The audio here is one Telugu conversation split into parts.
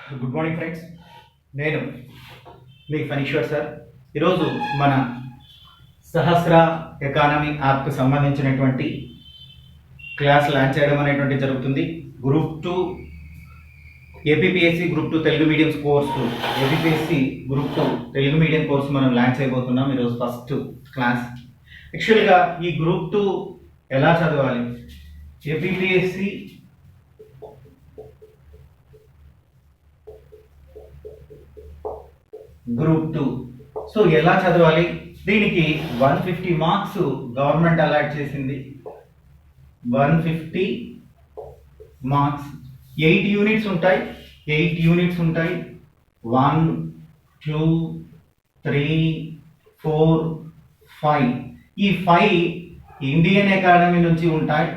Good morning friends. నేను మీ ఫనీశ్వర్ సార్. ఈరోజు మన సహస్ర ఎకానమీ యాప్కు సంబంధించినటువంటి క్లాస్ లాంచ్ చేయడం అనేటువంటి జరుగుతుంది. Group 2 APPSC group 2 Telugu medium course, APPSC group 2 Telugu medium course మనం లాంచ్ అయిపోతున్నాం. ఈరోజు ఫస్ట్ క్లాస్. యాక్చువల్గా ఈ గ్రూప్ 2 ఎలా చదవాలి, ఏపీపీఎస్సీ గ్రూప్ 2 సో ఎలా చదవాలి, దీనికి 150 మార్క్స్ గవర్నమెంట్ అలాట్ చేసింది. 150 మార్క్స్, 8 యూనిట్స్ ఉంటాయి. 1 2 3 4 5. ఈ 5 ఇండియన్ అకాడమీ నుంచి ఉంటాయి.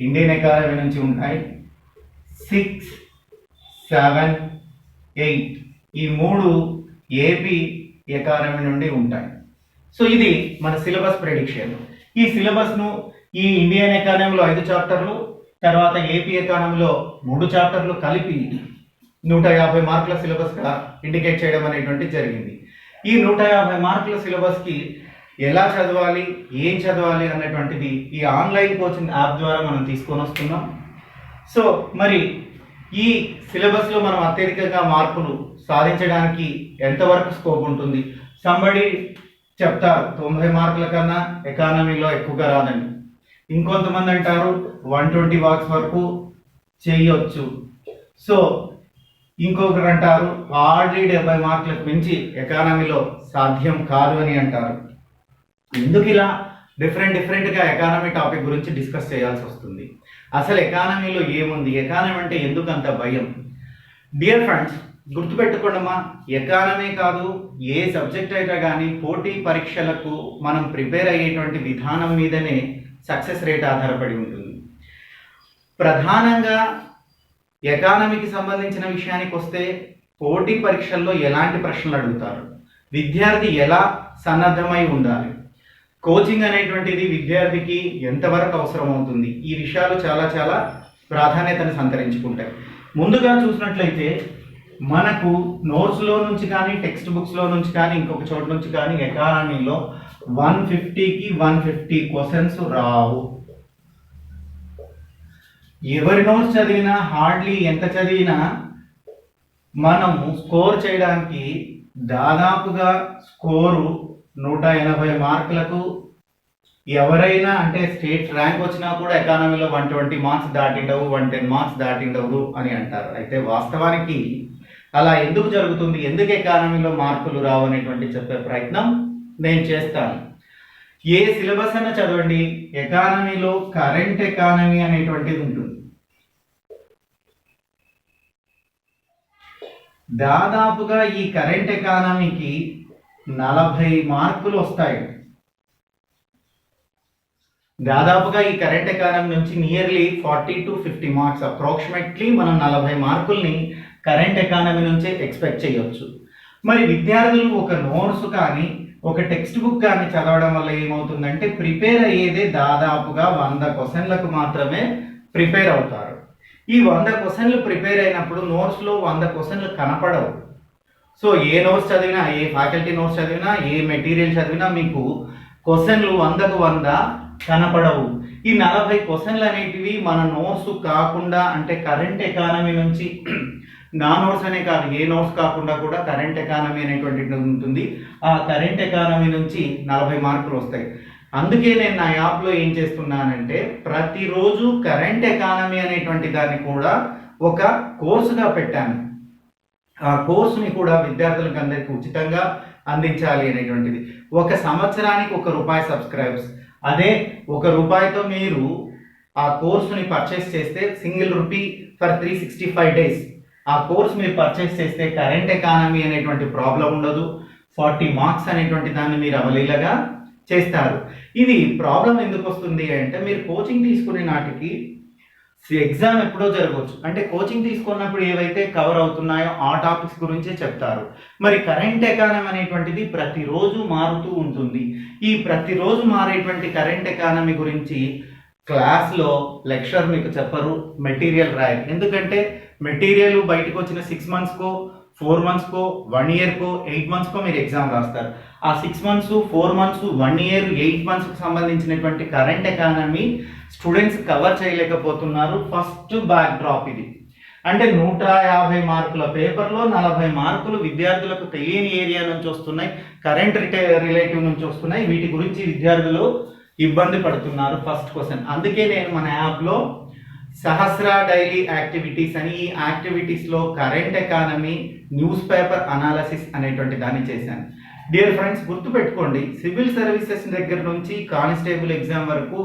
ఇండియన్ అకాడమీ నుంచి ఉంటాయి. 6 7 8 ఈ 3 ఏపీ అకాడమీ నుండి ఉంటాయి. సో ఇది మన సిలబస్ ప్రెడిక్షన్. ఈ సిలబస్ను ఈ ఇండియన్ అకాడమీలో 5 చాప్టర్లు, తర్వాత ఏపీ అకాడమీలో 3 చాప్టర్లు కలిపి 150 మార్కుల సిలబస్గా ఇండికేట్ చేయడం అనేటువంటి జరిగింది. ఈ 150 మార్కుల సిలబస్కి ఎలా చదవాలి, ఏం చదవాలి అన్నటువంటిది ఈ ఆన్లైన్ కోచింగ్ యాప్ ద్వారా మనం తీసుకొని వస్తున్నాం. సో మరి ఈ సిలబస్లో మనం అత్యధికంగా మార్కులు సాధించడానికి ఎంతవరకు స్కోప్ ఉంటుంది? సంబడి చెప్తారు 90 మార్కుల కన్నా ఎకానమీలో ఎక్కువగా రాదండి. ఇంకొంతమంది అంటారు 120 మార్క్స్ వరకు చేయొచ్చు. సో ఇంకొకరు అంటారు హార్డ్లీ 70 మార్కులకు మించి ఎకానమీలో సాధ్యం కాదు అని అంటారు. ఎందుకు ఇలా డిఫరెంట్గా ఎకానమీ టాపిక్ గురించి డిస్కస్ చేయాల్సి వస్తుంది? అసలు ఎకానమీలో ఏముంది, ఎకానమీ అంటే ఎందుకు అంత భయం? డియర్ ఫ్రెండ్స్, గుర్తుపెట్టుకోండమ్మా, ఎకానమీ కాదు ఏ సబ్జెక్ట్ అయితే కానీ పోటీ పరీక్షలకు మనం ప్రిపేర్ అయ్యేటువంటి విధానం మీదనే సక్సెస్ రేట్ ఆధారపడి ఉంటుంది. ప్రధానంగా ఎకానమీకి సంబంధించిన విషయానికి వస్తే పోటీ పరీక్షల్లో ఎలాంటి ప్రశ్నలు అడుగుతారు, విద్యార్థి ఎలా సన్నద్ధమై ఉండాలి, కోచింగ్ అనేటువంటిది విద్యార్థికి ఎంతవరకు అవసరం అవుతుంది, ఈ విషయాలు చాలా ప్రాధాన్యతను సంతరించుకుంటాయి. ముందుగా చూసినట్లయితే మనకు నోట్స్లో నుంచి కానీ టెక్స్ట్ బుక్స్లో నుంచి కానీ ఇంకొక చోటు నుంచి కానీ ఎకానమీలో 150కి 150 క్వశ్చన్స్ రావు. ఎవరి నోట్స్ చదివినా, హార్డ్లీ ఎంత చదివినా మనము స్కోర్ చేయడానికి దాదాపుగా స్కోరు 180 మార్కులకు ఎవరైనా అంటే స్టేట్ ర్యాంక్ వచ్చినా కూడా ఎకానమీలో 120 మార్క్స్ దాటిండవు, 110 మార్క్స్ దాటిండవు అని అంటారు. అయితే వాస్తవానికి అలా ఎందుకు జరుగుతుంది, ఎందుకు ఎకానమీలో మార్కులు రావు అనేటువంటి చెప్పే ప్రయత్నం నేను చేస్తాను. ఏ సిలబస్ అయినా చదవండి, ఎకానమీలో కరెంట్ ఎకానమీ అనేటువంటిది ఉంటుంది. దాదాపుగా ఈ కరెంట్ ఎకానమీకి 40 మార్కులు వస్తాయి. దాదాపుగా ఈ కరెంట్ ఎకానమీ నుంచి నియర్లీ 40 to 50 మార్క్స్, అప్రాక్సిమేట్లీ మనం 40 మార్కుల్ని కరెంట్ ఎకానమీ నుంచే ఎక్స్పెక్ట్ చేయొచ్చు. మరి విద్యార్థులు ఒక నోట్స్ కానీ ఒక టెక్స్ట్ బుక్ కానీ చదవడం వల్ల ఏమవుతుందంటే ప్రిపేర్ అయ్యేదే దాదాపుగా 100 క్వశ్చన్లకు మాత్రమే ప్రిపేర్ అవుతారు. ఈ 100 క్వశ్చన్లు ప్రిపేర్ అయినప్పుడు నోట్స్లో 100 క్వశ్చన్లు కనపడవు. సో ఏ నోట్స్ చదివినా, ఏ ఫ్యాకల్టీ నోట్స్ చదివినా, ఏ మెటీరియల్ చదివినా మీకు క్వశ్చన్లు 100కు 100 కనపడవు. ఈ 40 క్వశ్చన్లు అనేటివి మన నోట్స్ కాకుండా, అంటే కరెంట్ ఎకానమీ నుంచి, నా నోట్స్ అనే కాదు, ఏ నోట్స్ కాకుండా కూడా కరెంట్ ఎకానమీ అనేటువంటిది ఉంటుంది. ఆ కరెంట్ ఎకానమీ నుంచి 40 మార్కులు వస్తాయి. అందుకే నేను నా యాప్లో ఏం చేస్తున్నానంటే ప్రతిరోజు కరెంట్ ఎకానమీ అనేటువంటి దాన్ని కూడా ఒక కోర్సుగా పెట్టాను. ఆ కోర్సుని కూడా విద్యార్థులకు అందరికీ ఉచితంగా అందించాలి అనేటువంటిది. ఒక సంవత్సరానికి ₹1 సబ్స్క్రైబ్స్, అదే ₹1తో మీరు ఆ కోర్సుని పర్చేస్ చేస్తే ₹1 ఫర్ 365 days ఆ కోర్స్ మీరు పర్చేస్ చేస్తే కరెంట్ ఎకానమీ అనేటువంటి ప్రాబ్లం ఉండదు. 40 మార్క్స్ అనేటువంటి దాన్ని మీరు అవలీలగా చేస్తారు. ఇది ప్రాబ్లం ఎందుకు వస్తుంది అంటే మీరు కోచింగ్ తీసుకునే నాటికి ఎగ్జామ్ ఎప్పుడో జరగవచ్చు. అంటే కోచింగ్ తీసుకున్నప్పుడు ఏవైతే కవర్ అవుతున్నాయో ఆ టాపిక్స్ గురించే చెప్తారు. మరి కరెంట్ ఎకానమీ అనేటువంటిది ప్రతిరోజు మారుతూ ఉంటుంది. ఈ ప్రతిరోజు మారేటువంటి కరెంట్ ఎకానమీ గురించి క్లాస్లో లెక్చర్ మీకు చెప్పరు, మెటీరియల్ రాయరు. ఎందుకంటే మెటీరియల్ బయటకు వచ్చిన 6 మంత్స్కో 4 మంత్స్కో 1 ఇయర్కో 8 మంత్స్కో మీరు ఎగ్జామ్ రాస్తారు. ఆ 6 మంత్స్ 4 మంత్స్ 1 ఇయర్ 8 మంత్స్కి సంబంధించినటువంటి కరెంట్ ఎకానమీ స్టూడెంట్స్ కవర్ చేయలేకపోతున్నారు. ఫస్ట్ బ్యాక్ డ్రాప్ ఇది. అంటే 150 మార్కుల పేపర్లో 40 మార్కులు విద్యార్థులకు తెలియని ఏరియా నుంచి వస్తున్నాయి, కరెంట్ రిలేటివ్ నుంచి వస్తున్నాయి. వీటి గురించి విద్యార్థులు ఇబ్బంది పడుతున్నారు. First question. అందుకే నేను మన యాప్లో సహస్ర డైలీ యాక్టివిటీస్ అని ఈ యాక్టివిటీస్లో current economy news paper analysis అనేటువంటి దాన్ని చేశాను. డియర్ ఫ్రెండ్స్, గుర్తుపెట్టుకోండి, సివిల్ సర్వీసెస్ దగ్గర నుంచి కానిస్టేబుల్ ఎగ్జామ్ వరకు,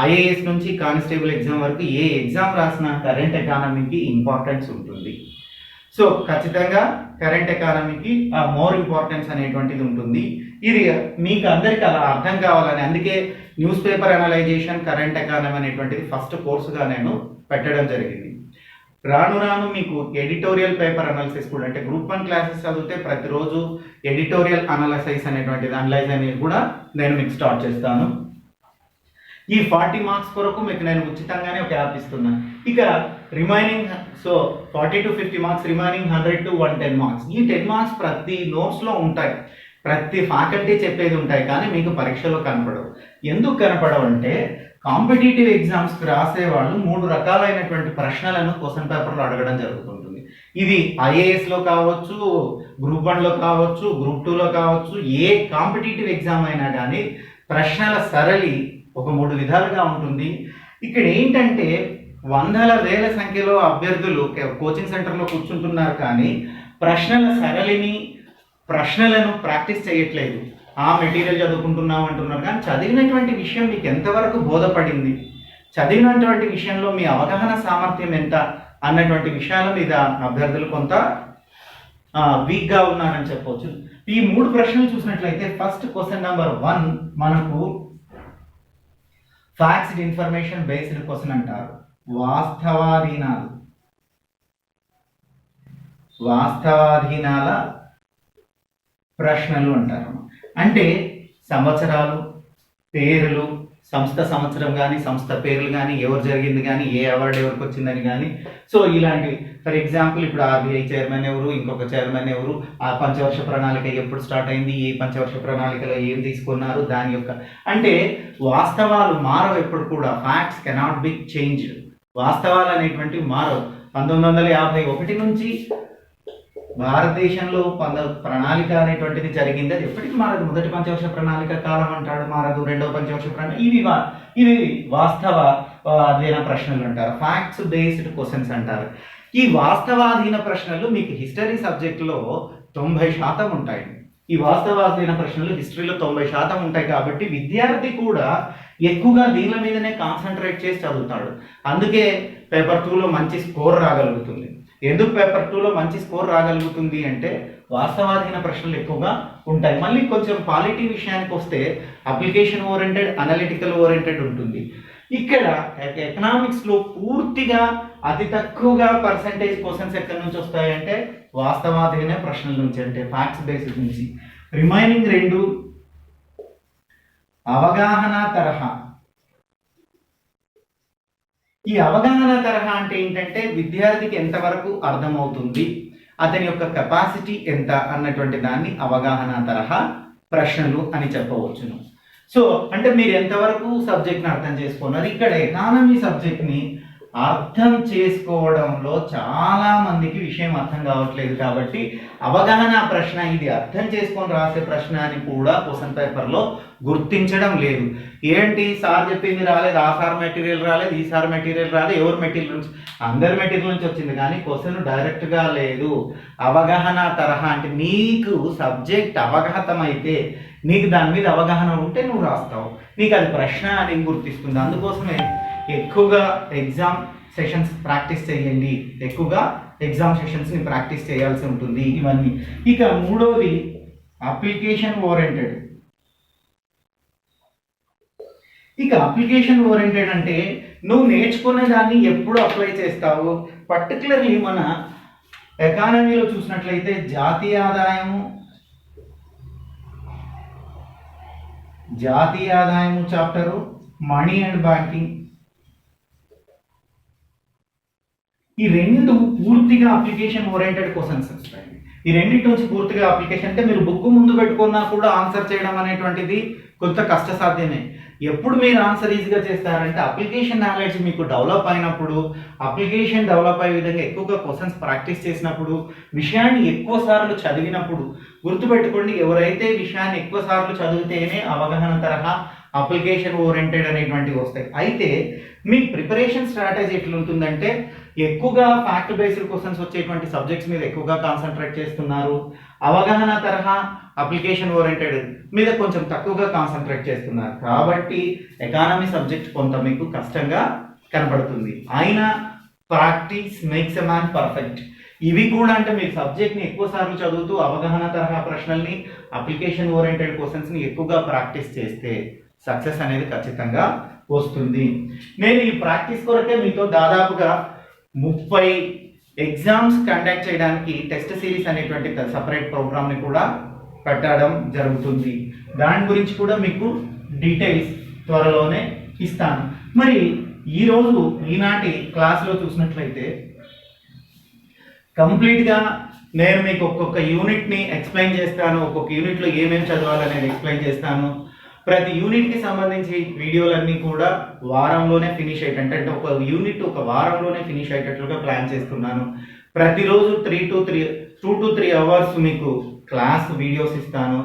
ఐఏఎస్ నుంచి కానిస్టేబుల్ ఎగ్జామ్ వరకు ఏ ఎగ్జామ్ రాసినా కరెంట్ ఎకానమీకి ఇంపార్టెన్స్ ఉంటుంది. సో ఖచ్చితంగా కరెంట్ ఎకానమీకి మోర్ ఇంపార్టెన్స్ అనేటువంటిది ఉంటుంది. ఇది మీకు అందరికి అలా అర్థం కావాలని అందుకే news paper analysation current economy అనేటువంటిది ఫస్ట్ కోర్సుగా నేను పెట్టడం జరిగింది. రాను రాను మీకు ఎడిటోరియల్ పేపర్ అనాలిసిస్ కూడా, అంటే గ్రూప్ 1 క్లాసెస్ చదివితే ప్రతిరోజు ఎడిటోరియల్ అనాలిసిస్ అనేటువంటిది అనలైజ్ అనేది కూడా నేను మీకు స్టార్ట్ చేస్తాను. ఈ 40 మార్క్స్ కొరకు మీకు నేను ఉచితంగానే ఒక యాప్ ఇస్తున్నాను. ఇక remaining 40 to 50 marks, remaining 100 to 110 marks. ఈ 10 మార్క్స్ ప్రతి నోట్స్లో ఉంటాయి, ప్రతి ఫ్యాకల్టీ చెప్పేది ఉంటాయి, కానీ మీకు పరీక్షలో కనపడవు. ఎందుకు కనపడవు అంటే కాంపిటేటివ్ ఎగ్జామ్స్కి రాసే వాళ్ళు 3 రకాలైనటువంటి ప్రశ్నలను క్వశ్చన్ పేపర్లో అడగడం జరుగుతుంటుంది. ఇది ఐఏఎస్లో కావచ్చు, గ్రూప్ 1లో కావచ్చు, గ్రూప్ 2లో కావచ్చు, ఏ కాంపిటేటివ్ ఎగ్జామ్ అయినా కానీ ప్రశ్నల సరళి ఒక 3 విధాలుగా ఉంటుంది. ఇక్కడ ఏంటంటే వందల వేల సంఖ్యలో అభ్యర్థులు కోచింగ్ సెంటర్లో కూర్చుంటున్నారు, కానీ ప్రశ్నల సరళిని ప్రశ్నలను ప్రాక్టీస్ చేయట్లేదు. ఆ మెటీరియల్ చదువుకుంటున్నాం అంటున్నారు, కానీ చదివినటువంటి విషయం మీకు ఎంతవరకు బోధపడింది, చదివినటువంటి విషయంలో మీ అవగాహన సామర్థ్యం ఎంత అన్నటువంటి విషయాల మీద అభ్యర్థులు కొంత వీక్గా ఉన్నారని చెప్పవచ్చు. ఈ 3 ప్రశ్నలు చూసినట్లయితే ఫస్ట్ క్వశ్చన్ నెంబర్ 1 మనకు ఫ్యాక్ట్స్ ఇన్ఫర్మేషన్ బేస్డ్ క్వశ్చన్ అంటారు. వాస్తవాధీనాల ప్రశ్నలు అంటారు. అంటే సంవత్సరాలు, పేర్లు, సంస్థ సంవత్సరం కానీ సంస్థ పేర్లు కానీ ఎవరు జరిగింది కానీ ఏ అవార్డు ఎవరికి వచ్చిందని కానీ, సో ఇలాంటివి. ఫర్ ఎగ్జాంపుల్ ఇప్పుడు ఆర్బీఐ చైర్మన్ ఎవరు, ఇంకొక చైర్మన్ ఎవరు, ఆ పంచవర్ష ప్రణాళిక ఎప్పుడు స్టార్ట్ అయింది, ఏ పంచవర్ష ప్రణాళికలో ఏం తీసుకున్నారు, దాని యొక్క అంటే వాస్తవాలు మారవు ఎప్పుడు కూడా. Facts cannot be changed. వాస్తవాలు అనేటువంటివి మారవు. 1951 నుంచి భారతదేశంలో ప్రణాళిక అనేటువంటిది జరిగింది, అది ఎప్పటికీ మారదు. మొదటి పంచవర్ష ప్రణాళిక కాలం అంటాడు, మారదు. రెండవ పంచవర్ష ప్రణాళిక, ఇవి వాస్తవ అధీన ప్రశ్నలు అంటారు, ఫ్యాక్ట్స్ బేస్డ్ క్వశ్చన్స్ అంటారు. ఈ వాస్తవాధీన ప్రశ్నలు మీకు హిస్టరీ సబ్జెక్టులో 90% ఉంటాయి. ఈ వాస్తవాధీన ప్రశ్నలు హిస్టరీలో 90% ఉంటాయి. కాబట్టి విద్యార్థి కూడా ఎక్కువగా దీనిల మీదనే కాన్సన్ట్రేట్ చేసి చదువుతాడు. అందుకే పేపర్ 2లో మంచి స్కోర్ రాగలుగుతుంది. ఎందుకు పేపర్ 2లో మంచి స్కోర్ రాగలుగుతుంది అంటే వాస్తవాధీన ప్రశ్నలు ఎక్కువగా ఉంటాయి. మళ్ళీ కొంచెం పాలిటీ విషయానికి వస్తే అప్లికేషన్ ఓరియంటెడ్, అనలిటికల్ ఓరియంటెడ్ ఉంటుంది. ఇక్కడ ఎకనామిక్స్లో పూర్తిగా అతి తక్కువగా పర్సంటేజ్ క్వశ్చన్స్ ఎక్కడి నుంచి వస్తాయంటే వాస్తవాధీన ప్రశ్నల నుంచి, అంటే ఫ్యాక్ట్స్ బేసిస్ నుంచి. రిమైనింగ్ 2 అవగాహన తరహా. ఈ అవగాహన తరహా అంటే ఏంటంటే విద్యార్థికి ఎంతవరకు అర్థమవుతుంది, అతని యొక్క కెపాసిటీ ఎంత అన్నటువంటి దాన్ని అవగాహన తరహా ప్రశ్నలు అని చెప్పవచ్చును. సో అంటే మీరు ఎంతవరకు సబ్జెక్ట్ని అర్థం చేసుకున్నారు. ఇక్కడ ఎకానమీ సబ్జెక్ట్ని అర్థం చేసుకోవడంలో చాలా మందికి విషయం అర్థం కావట్లేదు. కాబట్టి అవగాహన ప్రశ్న, ఇది అర్థం చేసుకొని రాసే ప్రశ్న అని కూడా క్వశ్చన్ పేపర్లో గుర్తించడం లేదు. ఏంటి సార్ చెప్పింది రాలేదు, ఆ సార్ మెటీరియల్ రాలేదు, ఈ సార్ మెటీరియల్ రాలేదు, ఎవరు మెటీరియల్ నుంచి, అందరి మెటీరియల్ నుంచి వచ్చింది, కానీ క్వశ్చన్ డైరెక్ట్గా లేదు. అవగాహన తరహా అంటే నీకు సబ్జెక్ట్ అవగతమైతే, నీకు దాని మీద అవగాహన ఉంటే నువ్వు రాస్తావు, నీకు అది ప్రశ్న అని గుర్తిస్తుంది. అందుకోసమే ఎక్కువగా ఎగ్జామ్ సెషన్స్ ప్రాక్టీస్ చేయండి, ఎక్కువగా ఎగ్జామ్ సెషన్స్ని ప్రాక్టీస్ చేయాల్సి ఉంటుంది ఇవన్నీ. ఇక 3వది అప్లికేషన్ ఓరియంటెడ్. ఇక అప్లికేషన్ ఓరియంటెడ్ అంటే నువ్వు నేర్చుకునే దాన్ని ఎప్పుడు అప్లై చేస్తావు? పర్టికులర్లీ మన ఎకానమీలో చూసినట్లయితే జాతీయ ఆదాయము చాప్టరు, మనీ అండ్ బ్యాంకింగ్, ఈ రెండు పూర్తిగా అప్లికేషన్ ఓరియంటెడ్ క్వశ్చన్స్ వస్తాయి. ఈ రెండింటి నుంచి పూర్తిగా అప్లికేషన్ అంటే మీరు బుక్ ముందు పెట్టుకున్నా కూడా ఆన్సర్ చేయడం అనేటువంటిది కొంత కష్టసాధ్యమే. ఎప్పుడు మీరు ఆన్సర్ ఈజీగా చేస్తారంటే అప్లికేషన్ నాలెడ్జ్ మీకు డెవలప్ అయినప్పుడు, అప్లికేషన్ డెవలప్ అయ్యే విధంగా ఎక్కువగా క్వశ్చన్స్ ప్రాక్టీస్ చేసినప్పుడు, విషయాన్ని ఎక్కువ సార్లు చదివినప్పుడు. గుర్తుపెట్టుకోండి, ఎవరైతే విషయాన్ని ఎక్కువ సార్లు చదివితేనే అవగాహన తరహా అప్లికేషన్ ఓరియంటెడ్ అనేటువంటివి వస్తాయి. అయితే మీ ప్రిపరేషన్ స్ట్రాటజీ ఎట్లుంటుందంటే ఎక్కువగా ఫ్యాక్ట్ బేస్డ్ క్వశ్చన్స్ వచ్చేటువంటి సబ్జెక్ట్స్ మీద ఎక్కువగా కాన్సన్ట్రేట్ చేస్తున్నారు, అవగాహన తరహా అప్లికేషన్ ఓరియంటెడ్ మీద కొంచెం తక్కువగా కాన్సన్ట్రేట్ చేస్తున్నారు. కాబట్టి ఎకానమీ సబ్జెక్ట్ కొంత మీకు కష్టంగా కనబడుతుంది. అయినా practice makes a man perfect. ఇవి కూడా అంటే మీరు సబ్జెక్ట్ని ఎక్కువ సార్లు చదువుతూ అవగాహన తరహా ప్రశ్నల్ని, అప్లికేషన్ ఓరియంటెడ్ క్వశ్చన్స్ని ఎక్కువగా ప్రాక్టీస్ చేస్తే సక్సెస్ అనేది ఖచ్చితంగా వస్తుంది. నేను ఈ ప్రాక్టీస్ కొరకే మీతో దాదాపుగా 30 ఎగ్జామ్స్ కండక్ట్ చేయడానికి టెస్ట్ సిరీస్ అనేటువంటి సపరేట్ ప్రోగ్రామ్ని కూడా పెట్టడం జరుగుతుంది. దాని గురించి కూడా మీకు డీటెయిల్స్ త్వరలోనే ఇస్తాను. మరి ఈరోజు ఈనాటి క్లాస్లో చూసినట్లయితే కంప్లీట్గా నేను మీకు ఒక్కొక్క యూనిట్ని ఎక్స్ప్లెయిన్ చేస్తాను. ఒక్కొక్క యూనిట్లో ఏమేమి చదవాలనేది ఎక్స్ప్లెయిన్ చేస్తాను. ప్రతి యూనిట్కి సంబంధించి వీడియోలన్నీ కూడా వారంలోనే ఫినిష్ అయ్యేటట్టు, అంటే ఒక యూనిట్ ఒక వారంలోనే ఫినిష్ అయ్యేటట్లుగా ప్లాన్ చేస్తున్నాను. ప్రతిరోజు 2 to 3 అవర్స్ మీకు క్లాస్ వీడియోస్ ఇస్తాను.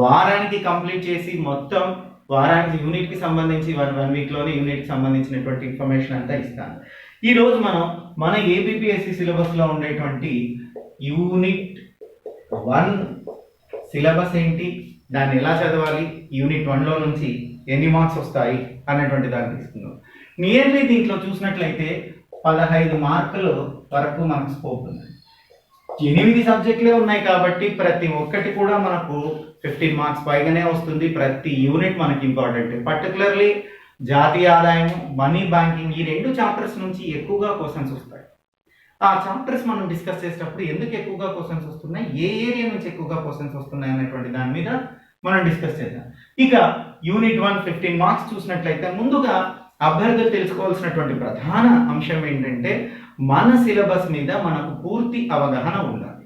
వారానికి కంప్లీట్ చేసి మొత్తం వారానికి యూనిట్కి సంబంధించి వన్ వీక్లోనే యూనిట్కి సంబంధించినటువంటి ఇన్ఫర్మేషన్ అంతా ఇస్తాను. ఈరోజు మన ఏబిపిఎస్సి సిలబస్లో ఉండేటువంటి యూనిట్ 1 సిలబస్ ఏంటి, దాన్ని ఎలా చదవాలి, యూనిట్ 1లో నుంచి ఎన్ని మార్క్స్ వస్తాయి అనేటువంటి దాన్ని తీసుకుందాం. నియర్లీ దీంట్లో చూసినట్లయితే 15 మార్కుల వరకు మనకు స్కోప్ ఉంది. 8 సబ్జెక్టులే ఉన్నాయి కాబట్టి ప్రతి ఒక్కటి కూడా మనకు 15 మార్క్స్ పైగానే వస్తుంది. ప్రతి యూనిట్ మనకి ఇంపార్టెంట్. పర్టికులర్లీ జాతీయ ఆదాయము, మనీ బ్యాంకింగ్, ఈ 2 చాప్టర్స్ నుంచి ఎక్కువగా క్వశ్చన్స్ వస్తాయి. ఆ చాప్టర్స్ మనం డిస్కస్ చేసేటప్పుడు ఎందుకు ఎక్కువగా క్వశ్చన్స్ వస్తున్నాయి, ఏ ఏరియా నుంచి ఎక్కువగా క్వశ్చన్స్ వస్తున్నాయి అనేటువంటి దాని మీద మనం డిస్కస్ చేద్దాం. ఇక యూనిట్ 1 15 మార్క్స్ చూసినట్లయితే ముందుగా అభ్యర్థులు తెలుసుకోవాల్సినటువంటి ప్రధాన అంశం ఏంటంటే మన సిలబస్ మీద మనకు పూర్తి అవగాహన ఉండాలి,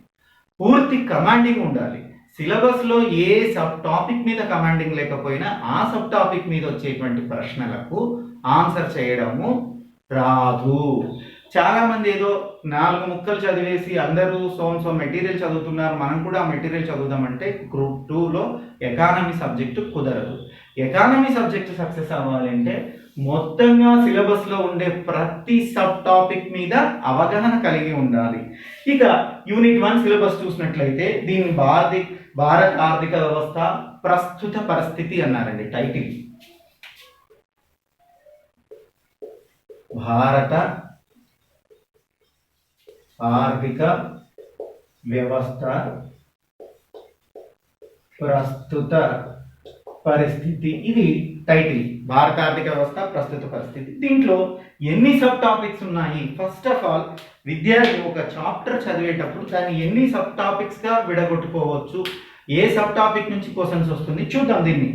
పూర్తి కమాండింగ్ ఉండాలి. సిలబస్లో ఏ సబ్ టాపిక్ మీద కమాండింగ్ లేకపోయినా ఆ సబ్ టాపిక్ మీద వచ్చేటువంటి ప్రశ్నలకు ఆన్సర్ చేయడము రాదు. చాలా మంది ఏదో 4 ముక్కలు చదివేసి అందరూ సో మెటీరియల్ చదువుతున్నారు, మనం కూడా ఆ మెటీరియల్ చదువుదామంటే గ్రూప్ 2లో ఎకానమీ సబ్జెక్టు కుదరదు. ఎకానమీ సబ్జెక్టు సక్సెస్ అవ్వాలంటే మొత్తంగా సిలబస్లో ఉండే ప్రతి సబ్ టాపిక్ మీద అవగాహన కలిగి ఉండాలి. ఇక యూనిట్ 1 సిలబస్ చూసినట్లయితే దీని భారత ఆర్థిక వ్యవస్థ ప్రస్తుత పరిస్థితి అన్నారండి టైటిల్. భారత ఆర్థిక వ్యవస్థ ప్రస్తుత పరిస్థితి, ఇది టైటిల్. భారత ఆర్థిక వ్యవస్థ ప్రస్తుత పరిస్థితి. దీంట్లో ఎన్ని సబ్ టాపిక్స్ ఉన్నాయి? ఫస్ట్ ఆఫ్ ఆల్ విద్యార్థి ఒక చాప్టర్ చదివేటప్పుడు దాన్ని ఎన్ని సబ్ టాపిక్స్ గా విడగొట్టుకోవచ్చు, ఏ సబ్ టాపిక్ నుంచి క్వశ్చన్స్ వస్తుంది చూద్దాం. దీన్ని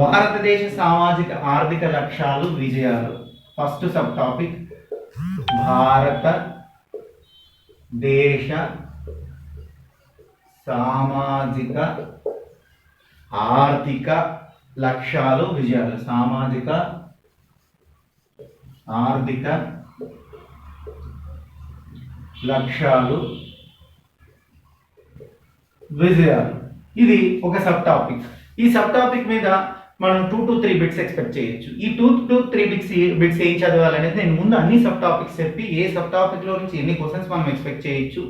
భారతదేశ సామాజిక ఆర్థిక లక్ష్యాలు విజయాలు. ఫస్ట్ సబ్ టాపిక్ భారత దేశ సామాజిక ఆర్థిక లక్ష్యాలు విజయాలు. సామాజిక ఆర్థిక లక్ష్యాలు విజయాలు, ఇది ఒక సబ్ టాపిక్. ఈ సబ్ టాపిక్ మీద మనం 2 to 3 బిట్స్ ఎక్స్పెక్ట్ చేయొచ్చు. ఈ 2 to 3 బిట్స్ ఏం చదవాలనేది నేను ముందు అన్ని సబ్ టాపిక్స్ చెప్పి ఏ సబ్ టాపిక్ లో నుంచి ఎన్ని క్వశ్చన్స్ మనం ఎక్స్పెక్ట్ చేయొచ్చు,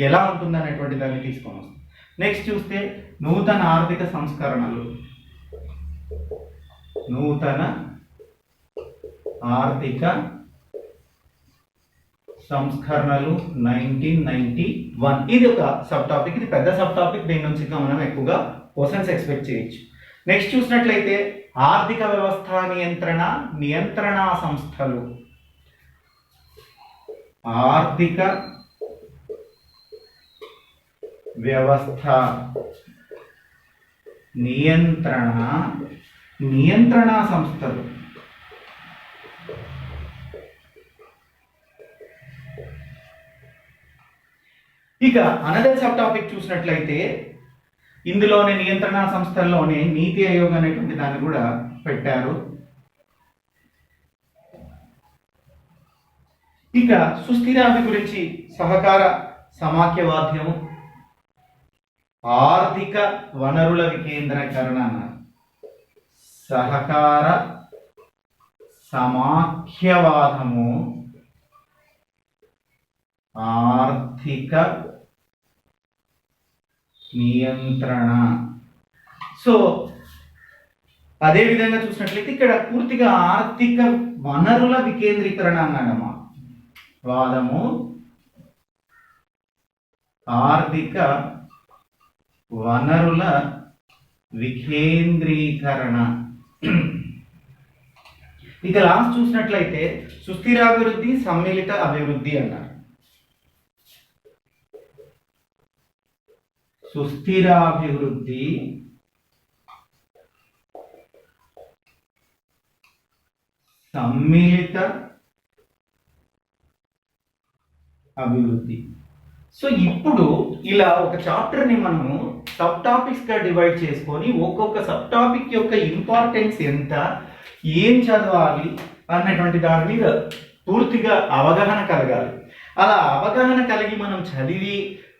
ఎలా ఉంటుంది అనేటువంటి దాన్ని తీసుకొని వస్తాం. నెక్స్ట్ చూస్తే నూతన ఆర్థిక సంస్కరణలు. నూతన ఆర్థిక సంస్కరణలు 1991, ఇది ఒక సబ్ టాపిక్. ఇది పెద్ద సబ్ టాపిక్, దీని నుంచి మనం ఎక్కువగా క్వశ్చన్స్ ఎక్స్పెక్ట్ చేయొచ్చు. నెక్స్ట్ చూసినట్లయితే ఆర్థిక వ్యవస్థ నియంత్రణ, నియంత్రణా సంస్థలు. ఆర్థిక వ్యవస్థ నియంత్రణ సంస్థలు. ఇక అనదర్ సబ్ టాపిక్ చూసినట్లయితే ఇందులోనే నియంత్రణ సంస్థల్లోనే నీతి ఆయోగ్ అనేటువంటి దాన్ని కూడా పెట్టారు. ఇక సుస్థిరాభి గురించి సహకార సమాఖ్యవాద్యము, ఆర్థిక వనరుల వికేంద్రీకరణ, సహకార సమాఖ్యవాదము, ఆర్థిక నియంత్రణ. సో అదే విధంగా చూసినట్లయితే ఇక్కడ పూర్తిగా ఆర్థిక వనరుల వికేంద్రీకరణ అన్నాడమ్మా వాదము, ఆర్థిక వనరుల వికేంద్రీకరణ. ఇక లాస్ట్ చూసినట్లయితే సుస్థిరాభివృద్ధి, సమ్మిళిత అభివృద్ధి అన్నారు. సుస్థిరాభివృద్ధి, సమ్మిళిత అభివృద్ధి. సో ఇప్పుడు ఇలా ఒక చాప్టర్ ని మనము సబ్ టాపిక్స్ గా డివైడ్ చేసుకొని ఒక్కొక్క సబ్ టాపిక్ యొక్క ఇంపార్టెన్స్ ఎంత, ఏం చదవాలి అన్నటువంటి దాని మీద పూర్తిగా అవగాహన కలగాలి. అలా అవగాహన కలిగి మనం చదివి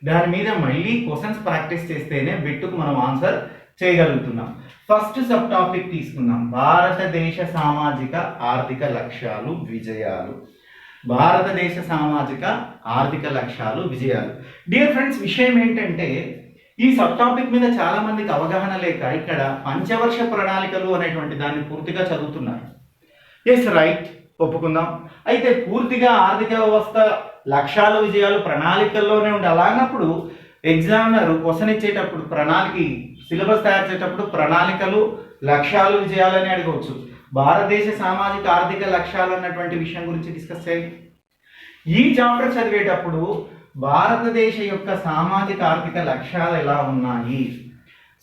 దాని మీద మళ్ళీ క్వశ్చన్స్ ప్రాక్టీస్ చేస్తేనే బిట్టుకు మనం ఆన్సర్ చేయగలుగుతున్నాం. ఫస్ట్ సబ్ టాపిక్ తీసుకుందాం, భారతదేశ సామాజిక ఆర్థిక లక్ష్యాలు విజయాలు. భారతదేశ సామాజిక ఆర్థిక లక్ష్యాలు విజయాలు. డియర్ ఫ్రెండ్స్, విషయం ఏంటంటే ఈ సబ్ టాపిక్ మీద చాలా మందికి అవగాహన లేక ఇక్కడ పంచవర్ష ప్రణాళికలు అనేటువంటి దాన్ని పూర్తిగా చదువుతున్నారు. ఎస్ రైట్, ఒప్పుకుందాం. అయితే పూర్తిగా ఆర్థిక వ్యవస్థ లక్ష్యాలు విజయాలు ప్రణాళికల్లోనే ఉండి అలాగప్పుడు ఎగ్జామినర్ క్వశ్చన్ ఇచ్చేటప్పుడు ప్రణాళిక సిలబస్ తయారు చేసేటప్పుడు ప్రణాళికలు లక్ష్యాలు విజయాలని అడగవచ్చు. భారతదేశ సామాజిక ఆర్థిక లక్ష్యాలు అన్నటువంటి విషయం గురించి డిస్కస్ చేయాలి. ఈ చాప్టర్ చదివేటప్పుడు భారతదేశ యొక్క సామాజిక ఆర్థిక లక్ష్యాలు ఎలా ఉన్నాయి,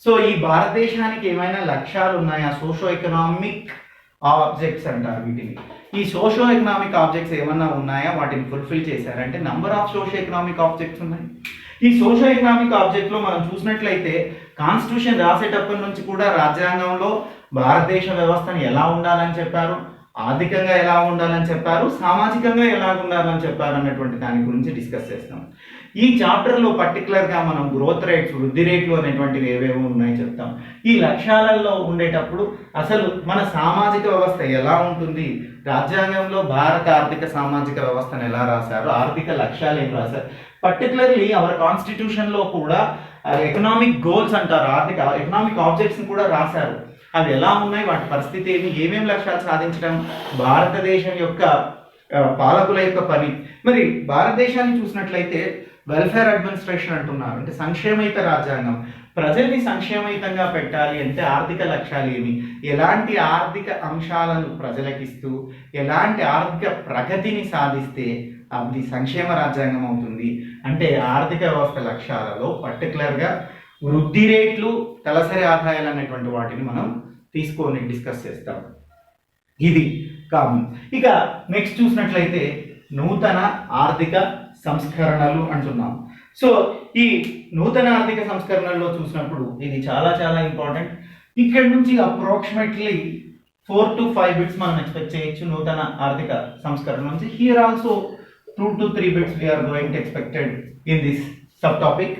సో ఈ భారతదేశానికి ఏమైనా లక్ష్యాలు ఉన్నాయా, సోషో ఎకనామిక్ ఆబ్జెక్ట్స్ అంటారు వీటిని. ఈ సోషో ఎకనామిక్ ఆబ్జెక్ట్స్ ఏమన్నా ఉన్నాయా, వాటిని ఫుల్ఫిల్ చేశారంటే number of socio economic objects ఉన్నాయి. ఈ సోషో ఎకనామిక్ ఆబ్జెక్ట్ లో మనం చూసినట్లయితే కాన్స్టిట్యూషన్ రాసేటప్పటి నుంచి కూడా రాజ్యాంగంలో భారతదేశ వ్యవస్థను ఎలా ఉండాలని చెప్పారు, ఆర్థికంగా ఎలా ఉండాలని చెప్పారు, సామాజికంగా ఎలా ఉండాలని చెప్పారు అన్నటువంటి దాని గురించి డిస్కస్ చేస్తాం. ఈ చాప్టర్లో పర్టికులర్గా మనం గ్రోత్ రేట్స్, వృద్ధి రేట్లు అనేటువంటివి ఏవేవో ఉన్నాయో చెప్తాం. ఈ లక్ష్యాలలో ఉండేటప్పుడు అసలు మన సామాజిక వ్యవస్థ ఎలా ఉంటుంది, రాజ్యాంగంలో భారత ఆర్థిక సామాజిక వ్యవస్థను ఎలా రాశారు, ఆర్థిక లక్ష్యాలు ఏం రాశారు, పర్టికులర్లీ అవర్ కాన్స్టిట్యూషన్లో కూడా ఎకనామిక్ గోల్స్ అంటారు, ఆర్థిక ఎకనామిక్ ఆబ్జెక్ట్స్ కూడా రాశారు. అవి ఎలా ఉన్నాయి, వాటి పరిస్థితి ఏమి, ఏమేమి లక్ష్యాలు సాధించడం భారతదేశం యొక్క పాలకుల యొక్క పని. మరి భారతదేశాన్ని చూసినట్లయితే వెల్ఫేర్ అడ్మినిస్ట్రేషన్ అంటున్నారు, అంటే సంక్షేమయుత రాజ్యాంగం. ప్రజల్ని సంక్షేమయుతంగా పెట్టాలి అంటే ఆర్థిక లక్ష్యాలు ఏమి, ఎలాంటి ఆర్థిక అంశాలను ప్రజలకిస్తూ ఎలాంటి ఆర్థిక ప్రగతిని సాధిస్తే అది సంక్షేమ రాజ్యాంగం అవుతుంది అంటే ఆర్థిక వ్యవస్థ లక్ష్యాలలో పర్టికులర్గా వృద్ధి రేట్లు, తలసరి ఆదాయాలు అనేటువంటి వాటిని మనం తీసుకొని డిస్కస్ చేస్తాం. ఇది కామన్. ఇక నెక్స్ట్ చూసినట్లయితే నూతన ఆర్థిక సంస్కరణలు అంటున్నాం. సో ఈ నూతన ఆర్థిక సంస్కరణల్లో చూసినప్పుడు ఇది చాలా చాలా ఇంపార్టెంట్. ఇక్కడ నుంచి అప్రాక్సిమేట్లీ 4 to 5 బిట్స్ మనం ఎక్స్పెక్ట్ చేయొచ్చు నూతన ఆర్థిక సంస్కరణ నుంచి. Here also 2 to 3 bits we are going to expected in this sub topic.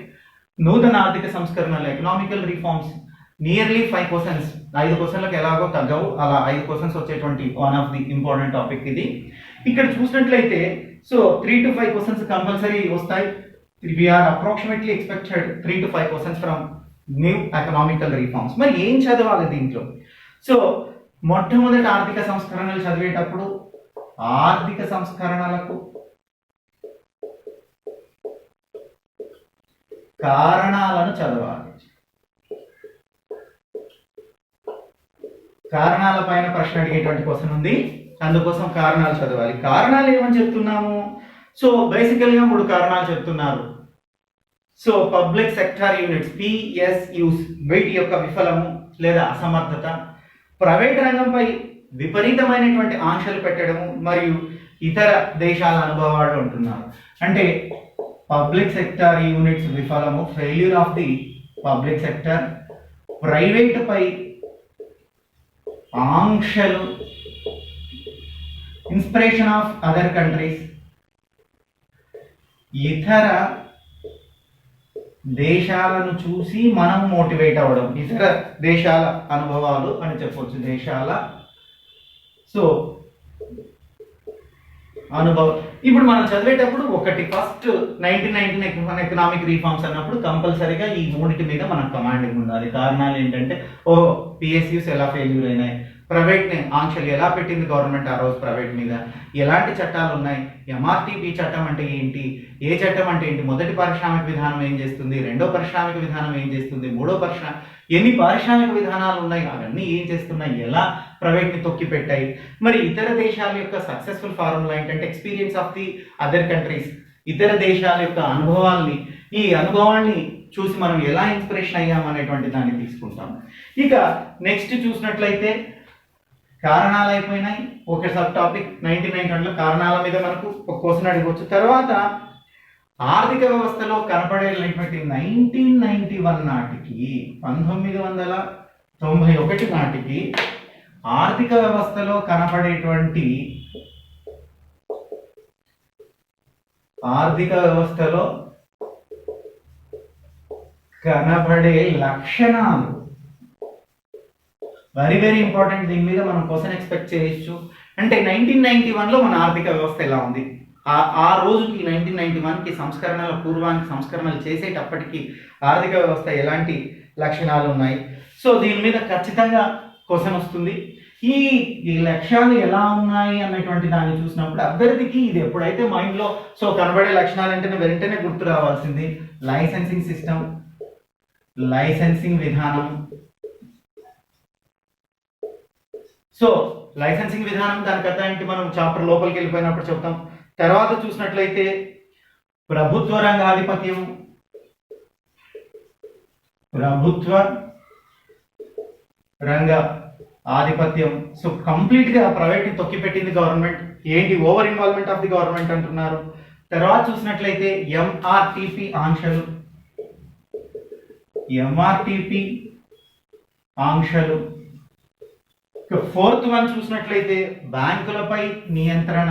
నూతన ఆర్థిక సంస్కరణలు, ఎకనామికల్ రిఫార్మ్స్, నియర్లీ 5 క్వశ్చన్స్, 5 క్వశ్చన్లకు ఎలాగో తగ్గవు, అలా 5 క్వశ్చన్స్ వచ్చేటువంటి one of the important topic ఇది. ఇక్కడ చూసినట్లయితే సో 3 to 5 క్వశ్చన్స్ కంపల్సరీ వస్తాయి. we are approximately expected 3 to 5 questions from new economical reforms. మరి ఏం చదవాలి దీంట్లో? సో మొట్టమొదటి ఆర్థిక సంస్కరణలు చదివేటప్పుడు ఆర్థిక సంస్కరణలకు కారణాలను చదవాలి. కారణాల పైన ప్రశ్న అడిగేటువంటి క్వశ్చన్ ఉంది, అందుకోసం కారణాలు చదవాలి. కారణాలు ఏమని చెప్తున్నాము? సో బేసికల్గా 3 కారణాలు చెప్తున్నారు. So public sector units PSUs వీటి యొక్క విఫలము లేదా అసమర్థత, ప్రైవేట్ రంగంపై విపరీతమైనటువంటి ఆంక్షలు పెట్టడము మరియు ఇతర దేశాల అనుభవాలు ఉంటున్నారు. అంటే పబ్లిక్ సెక్టార్ యూనిట్స్ విఫలము, failure of the public sector, private పై ఆంక్షలు, ఇన్స్పిరేషన్ ఆఫ్ అదర్ కంట్రీస్, ఇతర దేశాలను చూసి మనం మోటివేట్ అవ్వడం, ఇతర దేశాల అనుభవాలు అని చెప్పొచ్చు. దేశాల సో అనుభవం. ఇప్పుడు మనం చదివేటప్పుడు ఒకటి ఫస్ట్ 1919 ఎకనామిక్ రీఫార్మ్స్ అన్నప్పుడు కంపల్సరీగా ఈ మూడింటి మీద మనకు కమాండింగ్ ఉండాలి. కారణాలు ఏంటంటే పిఎస్యూస్ ఎలా ఫెయిల్యూర్ అయినాయి, ప్రైవేట్ని ఆంక్షలు ఎలా పెట్టింది గవర్నమెంట్ ఆ రోజు ప్రైవేట్ మీద, ఎలాంటి చట్టాలు ఉన్నాయి, ఎంఆర్టీపీ చట్టం అంటే ఏంటి, ఏ చట్టం అంటే ఏంటి, మొదటి పారిశ్రామిక విధానం ఏం చేస్తుంది, రెండో పారిశ్రామిక విధానం ఏం చేస్తుంది, మూడో ఎన్ని పారిశ్రామిక విధానాలు ఉన్నాయి, అవన్నీ ఏం చేస్తున్నాయి, ఎలా ప్రైవేట్ని తొక్కి పెట్టాయి, మరి ఇతర దేశాల యొక్క సక్సెస్ఫుల్ ఫార్ములా ఏంటంటే experience of the other countries, ఇతర దేశాల యొక్క అనుభవాల్ని, ఈ అనుభవాన్ని చూసి మనం ఎలా ఇన్స్పిరేషన్ అయ్యాం అనేటువంటి దాన్ని తీసుకుంటాం. ఇక నెక్స్ట్ చూసినట్లయితే కారణాలు అయిపోయినాయి. ఒక సబ్ టాపిక్ 1991లో కారణాల మీద మనకు ఒక క్వశ్చన్ అడగవచ్చు. తర్వాత ఆర్థిక వ్యవస్థలో కనపడేటువంటి 1991 నాటికి 1991 నాటికి ఆర్థిక వ్యవస్థలో కనపడేటువంటి లక్షణాలు వెరీ వెరీ ఇంపార్టెంట్. దీని మీద మనం క్వశ్చన్ ఎక్స్పెక్ట్ చేయొచ్చు. అంటే 1991లో మన ఆర్థిక వ్యవస్థ ఎలా ఉంది, ఆ రోజుకి 1991కి సంస్కరణల పూర్వానికి సంస్కరణలు చేసేటప్పటికి ఆర్థిక వ్యవస్థ ఎలాంటి లక్షణాలు ఉన్నాయి. సో దీని మీద ఖచ్చితంగా క్వశ్చన్ వస్తుంది. ఈ లక్ష్యాలు ఎలా ఉన్నాయి అన్నటువంటి దాన్ని చూసినప్పుడు అభ్యర్థికి ఇది ఎప్పుడైతే మైండ్లో సో కనబడే లక్షణాలు అంటే వెంటనే గుర్తు రావాల్సింది లైసెన్సింగ్ సిస్టమ్, లైసెన్సింగ్ విధానం. సో లైసెన్సింగ్ విధానం దాని కథ ఏంటి మనం చాప్టర్ లోపలికి వెళ్ళిపోయినప్పుడు చెప్తాం. తర్వాత చూసినట్లయితే ప్రభుత్వ రంగ ఆధిపత్యం. సో కంప్లీట్ గా ప్రైవేట్ ని తొక్కిపెట్టింది గవర్నమెంట్. ఏంటి over involvement of the government అంటున్నారు. తర్వాత చూసినట్లయితే ఎంఆర్టీపీ ఆంక్షలు, ఫోర్త్ వన్ చూసినట్లయితే బ్యాంకులపై నియంత్రణ,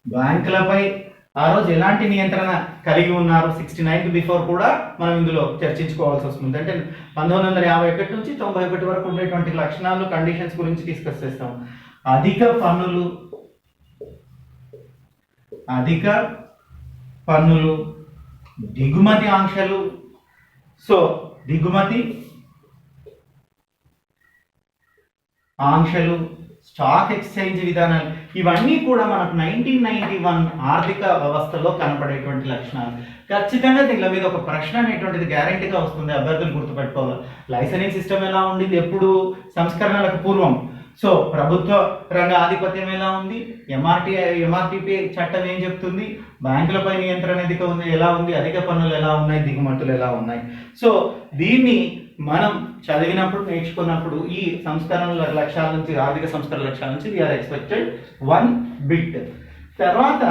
బ్యాంకులపై ఆ రోజు ఎలాంటి నియంత్రణ కలిగి ఉన్నారు 69 బిఫోర్ కూడా మనం ఇందులో చర్చించుకోవాల్సి వస్తుంది. అంటే 1951 నుంచి 91 వరకు ఉండేటువంటి లక్షణాలు కండిషన్స్ గురించి డిస్కస్ చేస్తాం. అధిక పన్నులు, దిగుమతి ఆంక్షలు. సో దిగుమతి ఆంక్షలు, స్టాక్ ఎక్స్చేంజ్ విధానాలు, ఇవన్నీ కూడా మనకు 1991 ఆర్థిక వ్యవస్థలో కనపడేటువంటి లక్షణాలు. ఖచ్చితంగా దీని మీద ఒక ప్రశ్న అనేటువంటిది గ్యారెంటీగా వస్తుంది, అభ్యర్థులు గుర్తుపెట్టుకోవాలి. లైసెన్సింగ్ సిస్టమ్ ఎలా ఉండింది ఎప్పుడు సంస్కరణలకు పూర్వం, సో ప్రభుత్వ రంగ ఆధిపత్యం ఎలా ఉంది, ఎంఆర్టీపీ చట్టం ఏం చెప్తుంది, బ్యాంకులపై నియంత్రణ ఎలా ఉంది, అధిక పన్నులు ఎలా ఉన్నాయి, దిగుమతులు ఎలా ఉన్నాయి. సో దీన్ని మనం చదివినప్పుడు నేర్చుకున్నప్పుడు ఈ సంస్కరణల లక్ష్యాల నుంచి, ఆర్థిక సంస్కరణ లక్ష్యాల నుంచి వీఆర్ ఎక్స్పెక్టెడ్ 1 బిట్. తర్వాత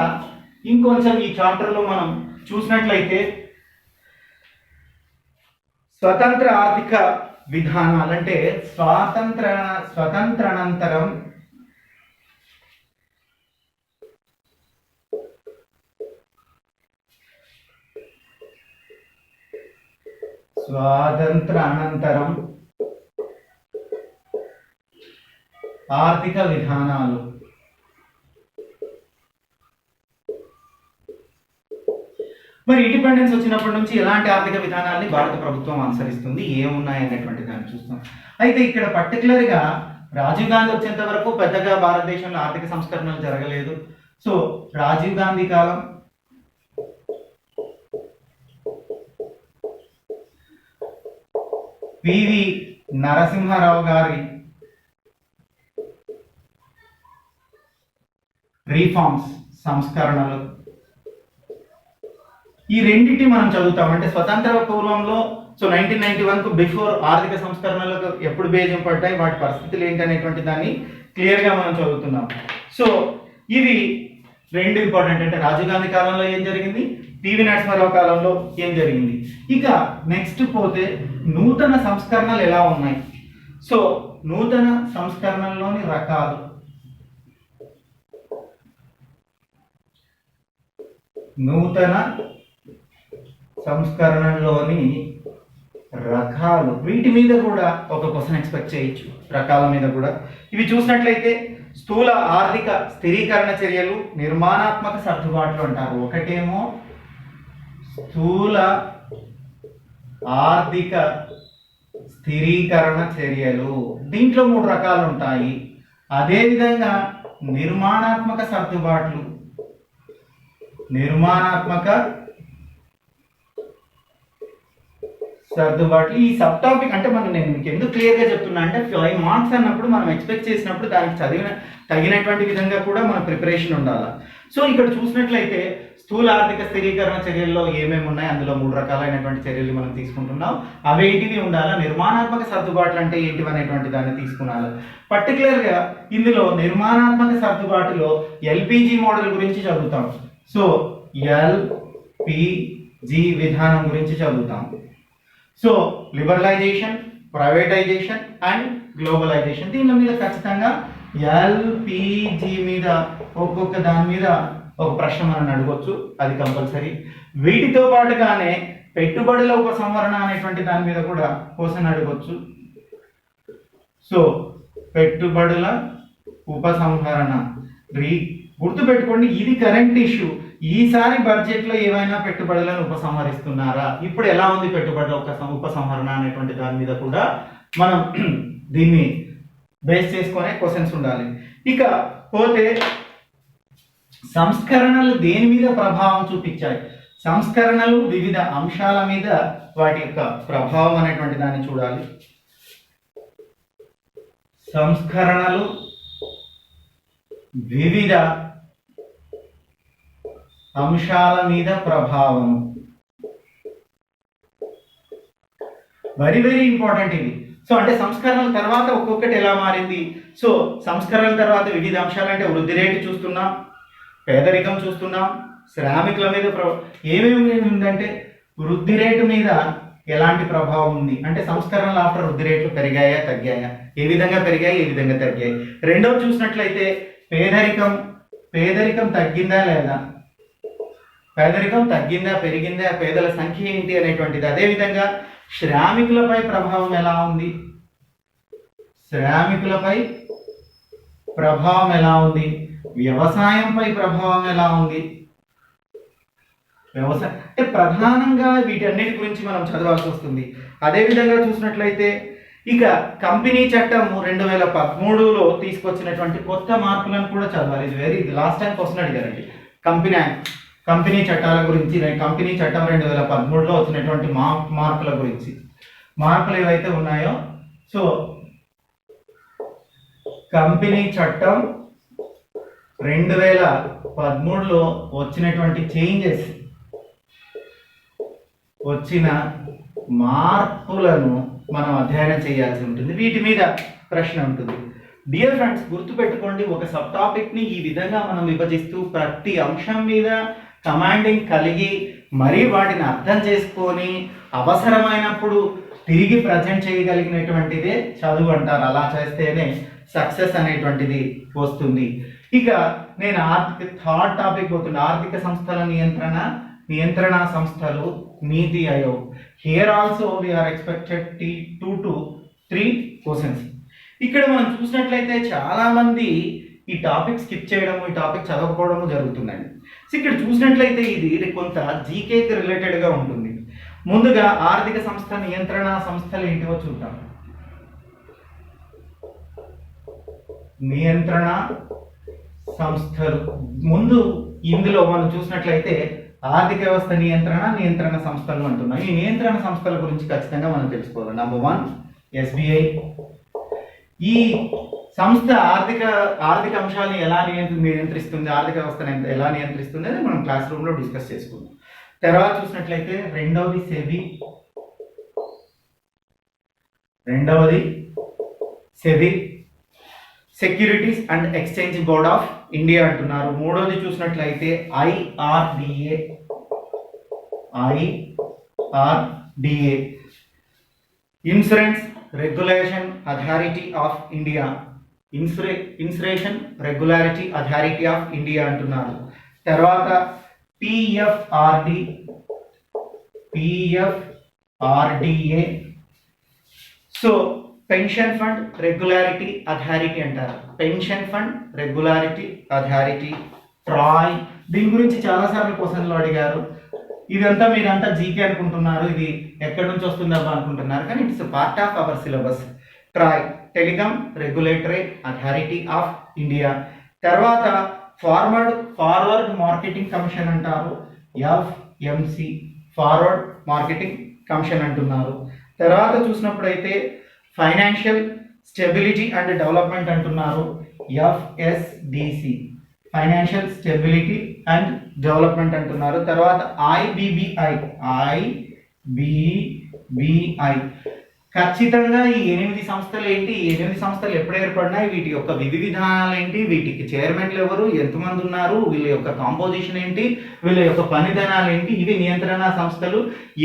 ఇంకొంచెం ఈ చాప్టర్లో మనం చూసినట్లయితే స్వతంత్ర ఆర్థిక విధానాలు, అంటే స్వాతంత్రానంతరం ఆర్థిక విధానాలు. మరి ఇండిపెండెన్స్ వచ్చినప్పటి నుంచి ఎలాంటి ఆర్థిక విధానాన్ని భారత ప్రభుత్వం అనుసరిస్తుంది, ఏమున్నాయి అనేటువంటి దాన్ని చూస్తాం. అయితే ఇక్కడ పర్టికులర్గా రాజీవ్ గాంధీ వచ్చేంత వరకు పెద్దగా భారతదేశంలో ఆర్థిక సంస్కరణలు జరగలేదు. సో రాజీవ్ గాంధీ కాలం, పివి నరసింహారావు గారి రీఫార్మ్స్, సంస్కరణలు. ఈ రెండింటి మనం చదువుతాం. అంటే స్వతంత్ర పూర్వంలో 1991కు బిఫోర్ ఆర్థిక సంస్కరణలకు ఎప్పుడు బేజం పడ్డాయి, వాటి పరిస్థితులు ఏంటి అనేటువంటి దాన్ని క్లియర్గా మనం చదువుతున్నాం. సో ఇవి రెండు ఇంపార్టెంట్. అంటే రాజీవ్ గాంధీ కాలంలో ఏం జరిగింది, పివి నరసింహారావు కాలంలో ఏం జరిగింది. ఇక నెక్స్ట్ పోతే నూతన సంస్కరణలు ఎలా ఉన్నాయి. సో నూతన సంస్కరణల్లోని రకాలు. నూతన సంస్కరణలోని రకాలు, వీటి మీద కూడా ఒక క్వశ్చన్ ఎక్స్పెక్ట్ చేయొచ్చు, రకాల మీద కూడా. ఇవి చూసినట్లయితే స్థూల ఆర్థిక స్థిరీకరణ చర్యలు, నిర్మాణాత్మక సర్దుబాట్లు అంటారు. ఒకటేమో స్థూల ఆర్థిక స్థిరీకరణ చర్యలు, దీంట్లో 3 రకాలు ఉంటాయి. అదేవిధంగా నిర్మాణాత్మక సర్దుబాట్లు, ఈ సబ్ టాపిక్ అంటే నేను మీకు ఎందుకు క్లియర్గా చెప్తున్నా అంటే 5 మార్క్స్ అన్నప్పుడు మనం ఎక్స్పెక్ట్ చేసినప్పుడు దానికి తగినటువంటి విధంగా కూడా మన ప్రిపరేషన్ ఉండాలి. సో ఇక్కడ చూసినట్లయితే స్థూల ఆర్థిక స్థిరీకరణ చర్యల్లో ఏమేమి ఉన్నాయి, అందులో 3 రకాలైనటువంటి చర్యలు మనం తీసుకుంటున్నాం. అవేంటివి ఉండాలా, నిర్మాణాత్మక సర్దుబాట్లు అంటే ఏంటివి అనేటువంటి దాన్ని తీసుకున్నాను. పర్టికులర్గా ఇందులో నిర్మాణాత్మక సర్దుబాటులో ఎల్పిజి మోడల్ గురించి చదువుతాం. సో ఎల్పిజి విధానం గురించి చదువుతాం. So liberalisation, privatisation and globalisation, దీని మీద ఖచ్చితంగా ఎల్పిజి మీద ఒక్కొక్క దాని మీద ఒక ప్రశ్న మనం అడగొచ్చు, అది కంపల్సరీ. వీటితో పాటుగానే పెట్టుబడుల ఉపసంహరణ అనేటువంటి దాని మీద కూడా క్వశ్చన్ అడగొచ్చు. సో పెట్టుబడుల ఉపసంహరణ గుర్తుపెట్టుకోండి, ఇది కరెంట్ ఇష్యూ. ఈసారి బడ్జెట్లో ఏమైనా పెట్టుబడులను ఉపసంహరిస్తున్నారా, ఇప్పుడు ఎలా ఉంది పెట్టుబడుల ఉపసంహరణ అనేటువంటి దాని మీద కూడా మనం దీన్ని బేస్ చేసుకునే క్వశ్చన్స్ ఉండాలి. ఇక పోతే సంస్కరణలు దేని మీద ప్రభావం చూపించాయి, సంస్కరణలు వివిధ అంశాల మీద వాటి యొక్క ప్రభావం అనేటువంటి దాన్ని చూడాలి. సంస్కరణలు వివిధ అంశాల మీద ప్రభావం, వెరీ వెరీ ఇంపార్టెంట్ ఇది. సో అంటే సంస్కరణల తర్వాత ఒక్కొక్కటి ఎలా మారింది. సో సంస్కరణల తర్వాత వివిధ అంశాలు అంటే వృద్ధి రేటు చూస్తున్నాం, పేదరికం చూస్తున్నాం, శ్రామికుల మీద ఏమేమి ఉందంటే వృద్ధి రేటు మీద ఎలాంటి ప్రభావం ఉంది, అంటే సంస్కరణలు ఆఫ్టర్ వృద్ధి రేట్లు పెరిగాయా తగ్గాయా, ఏ విధంగా పెరిగాయి ఏ విధంగా తగ్గాయి. రెండవది చూసినట్లయితే పేదరికం తగ్గిందా లేదా, పేదరికం తగ్గిందా పెరిగిందా, పేదల సంఖ్య ఏంటి అనేటువంటిది. అదేవిధంగా శ్రామికులపై ప్రభావం ఎలా ఉంది, శ్రామికులపై ప్రభావం ఎలా ఉంది, వ్యవసాయంపై ప్రభావం ఎలా ఉంది. వ్యవసాయం అంటే ప్రధానంగా వీటన్నిటి గురించి మనం చదవాల్సి వస్తుంది. అదేవిధంగా చూసినట్లయితే ఇక కంపెనీ చట్టం 2013లో తీసుకొచ్చినటువంటి కొత్త మార్పులను కూడా చదవాలి. ఇది లాస్ట్ టైం క్వశ్చన్ అడిగారండి, కంపెనీ చట్టాల గురించి. కంపెనీ చట్టం 2013లో వచ్చినటువంటి మార్పుల గురించి, మార్పులు ఏవైతే ఉన్నాయో. సో కంపెనీ చట్టం 2013లో వచ్చినటువంటి చేంజెస్, వచ్చిన మార్పులను మనం అధ్యయనం చేయాల్సి ఉంటుంది. వీటి మీద ప్రశ్న ఉంటుంది. డియర్ ఫ్రెండ్స్, గుర్తుపెట్టుకోండి, ఒక సబ్ టాపిక్ని ఈ విధంగా మనం విభజిస్తూ ప్రతి అంశం మీద కమాండింగ్ కలిగి మరీ వాటిని అర్థం చేసుకొని అవసరమైనప్పుడు తిరిగి ప్రజెంట్ చేయగలిగినటువంటిదే చదువు అంటారు. అలా చేస్తేనే సక్సెస్ అనేటువంటిది వస్తుంది. ఇక నేను థర్డ్ టాపిక్ పోతున్నా, ఆర్థిక సంస్థల నియంత్రణ సంస్థలు, NITI Aayog. Here also we are expected 2 to 3 questions. ఇక్కడ మనం చూసినట్లయితే చాలా మంది ఈ టాపిక్ స్కిప్ చేయడము, ఈ టాపిక్ చదవకపోవడము జరుగుతుందండి. సో ఇక్కడ చూసినట్లయితే ఇది కొంత జీకేకి రిలేటెడ్గా ఉంటుంది. ముందుగా ఆర్థిక సంస్థ నియంత్రణ సంస్థలు ఏంటివో చూద్దాం. నియంత్రణ సంస్థలు ముందు ఇందులో మనం చూసినట్లయితే ఆర్థిక వ్యవస్థ నియంత్రణ సంస్థలు అంటున్నాం. ఈ నియంత్రణ సంస్థల గురించి ఖచ్చితంగా మనం తెలుసుకోవాలి. నంబర్ 1 ఎస్బీఐ, ఈ సంస్థ ఆర్థిక అంశాలను ఎలా నియంత్రిస్తుంది, ఆర్థిక వ్యవస్థను ఎలా నియంత్రిస్తుంది అని మనం క్లాస్ రూమ్లో డిస్కస్ చేసుకుందాం. తర్వాత చూసినట్లయితే రెండవది SEBI Securities and Exchange Board of India అంటున్నారు. మూడవది చూసినట్లయితే IRDA Insurance Regulation Authority of India insurance regularity authority of India అంటున్నారు. తర్వాత PFRDA so pension fund regularity authority అంటారు. Pension fund regularity authority. TRAI, దీని గురించి చాలాసార్లు క్వశ్చన్లు అడిగారు. ఇదంతా మీరంతా జీకే అనుకుంటున్నారు, ఇది ఎక్కడి నుంచి వస్తుందబ్బా అనుకుంటున్నారు, కానీ it's part of our syllabus. Troy telecom regulatory authority of India. తర్వాత ఫార్వర్డ్ మార్కెటింగ్ కమిషన్ అంటారు, ఎఫ్ఎంసి ఫార్వర్డ్ మార్కెటింగ్ కమిషన్ అంటున్నారు. తర్వాత చూసినప్పుడైతే ఫైనాన్షియల్ స్టెబిలిటీ అండ్ డెవలప్మెంట్ అంటున్నారు, ఎఫ్ఎస్డిసి ఫైనాన్షియల్ స్టెబిలిటీ అండ్ డెవలప్మెంట్ అంటున్నారు. తర్వాత ఐబిబిఐ ఖచ్చితంగా ఈ 8 సంస్థలు ఏంటి, ఈ 8 సంస్థలు ఎప్పుడు ఏర్పడినాయి, వీటి యొక్క విధి విధానాలు ఏంటి, వీటికి చైర్మన్లు ఎవరు, ఎంతమంది ఉన్నారు, వీళ్ళ యొక్క కాంపోజిషన్ ఏంటి, వీళ్ళ యొక్క పనిదానాలు ఏంటి, ఇవి నియంత్రణ సంస్థలు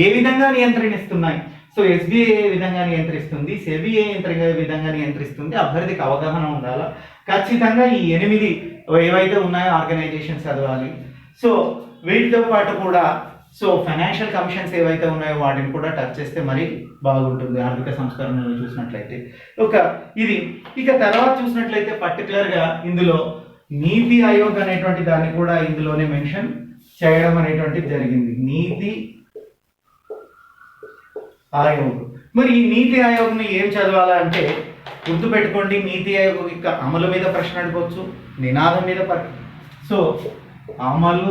ఏ విధంగా నియంత్రణిస్తున్నాయి. సో ఎస్బీఐ ఏ విధంగా నియంత్రిస్తుంది, సెబీ ఏ విధంగా నియంత్రిస్తుంది, అభ్యర్థికి అవగాహన ఉండాలా. ఖచ్చితంగా ఈ 8 ఏవైతే ఉన్నాయో ఆర్గనైజేషన్స్ చదవాలి. సో వీటితో పాటు కూడా సో ఫైనాన్షియల్ కమిషన్స్ ఏవైతే ఉన్నాయో వాటిని కూడా టచ్ చేస్తే మరి బాగుంటుంది ఆర్థిక సంస్కరణలు చూసినట్లయితే. ఇది ఇక తర్వాత చూసినట్లయితే పర్టికులర్గా ఇందులో నీతి ఆయోగ్ అనేటువంటి దాన్ని కూడా ఇందులోనే మెన్షన్ చేయడం అనేటువంటిది జరిగింది. నీతి ఆయోగ్. మరి ఈ నీతి ఆయోగ్ని ఏం చదవాలా అంటే గుర్తుపెట్టుకోండి, నీతి ఆయోగ్ యొక్క అమలు మీద ప్రశ్న అడగవచ్చు, నినాదం మీద సో అమలు